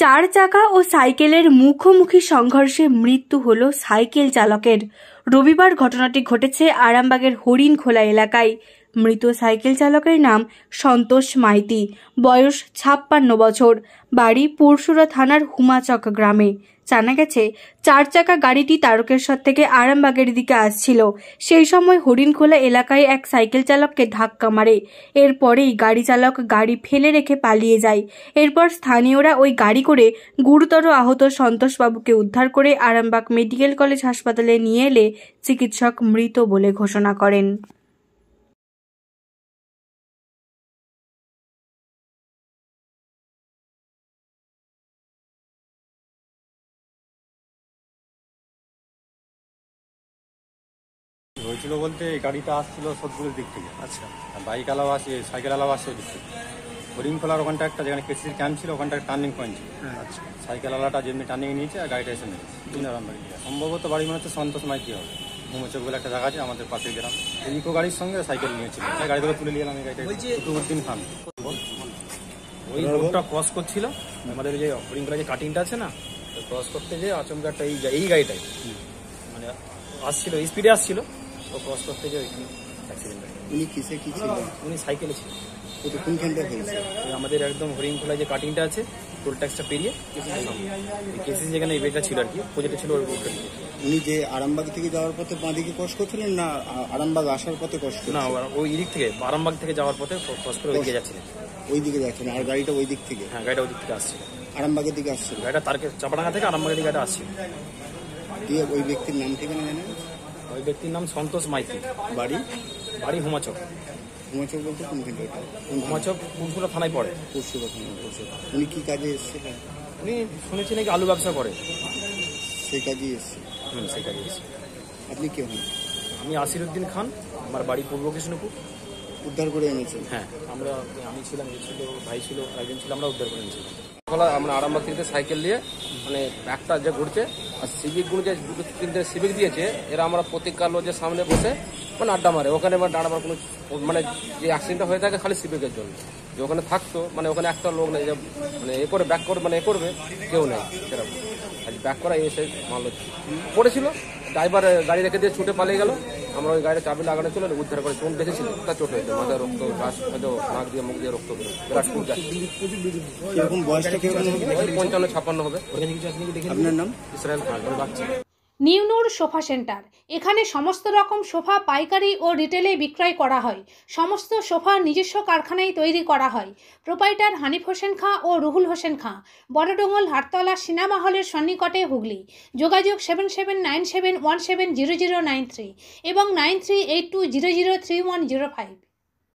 চার চাকা ও সাইকেলের মুখোমুখি সংঘর্ষে মৃত্যু হল সাইকেল চালকের। রবিবার ঘটনাটি ঘটেছে আরামবাগের হরিণখোলা এলাকায়। মৃত সাইকেল চালকের নাম সন্তোষ মাইতি, বয়স 56 বছর, বাড়ি পরশুরা থানার হুমাচক গ্রামে। জানা গেছে, চার চাকা গাড়িটি তারকেশ্বর থেকে আরামবাগের দিকে আসছিল। সেই সময় হরিণখোলা এলাকায় এক সাইকেল চালককে ধাক্কা মারে। এরপরেই গাড়ি চালক গাড়ি ফেলে রেখে পালিয়ে যায়। এরপর স্থানীয়রা ওই গাড়ি করে গুরুতর আহত সন্তোষবাবুকে উদ্ধার করে আরামবাগ মেডিকেল কলেজ হাসপাতালে নিয়ে এলে চিকিৎসক মৃত বলে ঘোষণা করেন। হয়েছিল বলতে গাড়িটা আসছিল সোদপুরের দিক থেকে। আচ্ছা। আর বাইক আলাও আসে, সাইকেল আলাও আসছে ওই দিক থেকে। হরিণখোলার ওখানটা একটা যেখানে কেসির ক্যাম্প ছিল, ওখানটা টার্নিং পয়েন্ট ছিল। আচ্ছা। সাইকেল আলাটা যেমনি টার্নিং নিয়েছে আর গাড়িটা এসে মেরেছে। সম্ভবত বাড়ি মনে হচ্ছে সন্তোষ মাইতি হবে। হুমচক বলে একটা জায়গা আছে আমাদের পাশের গ্রাম। ইকো গাড়ির সঙ্গে সাইকেল নিয়েছিল, গাড়ি থেকে তুলে নিয়ে এলাম। এই গাড়িটা কুতুবউদ্দিন খান। ওই রোডটা ক্রস করছিল, আমাদের যে হরিণখোলা যে কাটিংটা আছে না, ক্রস করতে যে আচমকা একটা এই গাড়িটাই মানে আসছিল, স্পিডে আসছিল, ও ক্রস করতে যে অ্যাক্সিডেন্ট হয়। উনি কিসে কি ছিল? উনি সাইকেলে ছিল। কোনখানটা হয়েছে? আমাদের একদম হরিণখোলা যে কাটিংটা আছে, টোল ট্যাক্সটা পেরিয়ে কেসি যেখানে এই বেটা ছিল আর কি, প্রজেক্টে ছিল। উনি যে আরামবাগ থেকে যাওয়ার পথে বাঁ দিকে ক্রস করছিলেন না আরামবাগ আসার পথে ক্রস করছিলেন? না, ওই দিক থেকে আরামবাগ থেকে যাওয়ার পথে ক্রস করে ওই দিকে যাচ্ছিলেন। ওই দিকে যাচ্ছেন আর গাড়িটা ওই দিক থেকে? হ্যাঁ, গাড়িটা ওই দিক থেকে আসছিল, আরামবাগের দিকে আসছিল। গাড়িটা তারকে চাপাডাঙ্গা থেকে আরামবাগের দিকে গাড়িটা আসছিল। দিয়ে ওই ব্যক্তির নাম ঠিকানা জানেন? ওই ব্যক্তির নাম সন্তোষ মাইতি, বাড়ি বাড়ি হুমাচক। হুমাচক বলতে কোনখানটা? হুমাচক পরশুরা থানায় পড়ে। পরশুরা থানা। উনি কি কাজে এসেছিলেন? উনি শুনেছি নাকি আলু ব্যবসা করে। সেই কাজেই এসছে? সেই কাজে এসছে। আপনি কে হন? আমি আসিরউদ্দিন খান, আমার বাড়ি পূর্ব কৃষ্ণপুর। উদ্ধার করে এনেছেন? হ্যাঁ, আমি ছিলাম, ছিল ভাই ছিল, একজন ছিল, আমরা উদ্ধার করে এনেছিলাম। আমরা আরামবাগ থেকে সাইকেল দিয়ে মানে একটা যে ঘুরছে, আর সিভিকগুলো যে দুটো তিনটে সিভিক দিয়েছে, এরা আমরা প্রতিজ্ঞা লজের সামনে বসে মানে আড্ডা মারে। ওখানে দাঁড়াবার কোনো মানে যে অ্যাক্সিডেন্টটা হয়ে থাকে খালি সিভিকের জন্য, যে ওখানে থাকতো মানে ওখানে একটা লোক নেই যে মানে এ করে ব্যাক করে মানে এ করবে, কেউ নেই সেরকম। আজ ব্যাক করা এসে মানল পড়েছিল, ড্রাইভার গাড়ি রেখে দিয়ে ছুটে পালিয়ে গেল। আমরা ওই গাড়িটা চাবি লাগানো ছিল, উদ্ধার করে চোট দেখেছিল, তার চোট হয়েছে, মাথায় রক্ত, গাছ হয়তো নাক দিয়ে মুখ দিয়ে রক্ত বেরো, বিরাট ফুল যাচ্ছে। 55-56 হবে। আপনার নাম? ইসরায়েল খান। বাচ্চা নিউনুর সোফা সেন্টার। এখানে সমস্ত রকম সোফা পাইকারি ও রিটেলে বিক্রয় করা হয়। সমস্ত সোফা নিজস্ব কারখানায় তৈরি করা হয়। প্রোপাইটার হানিফ হোসেন খাঁ ও রুহুল হোসেন খাঁ, বড়ডোঙ্গল হাটতলা সিনেমা হলের সন্নিকটে, হুগলি। যোগাযোগ 7797170093 এবং 9382003105।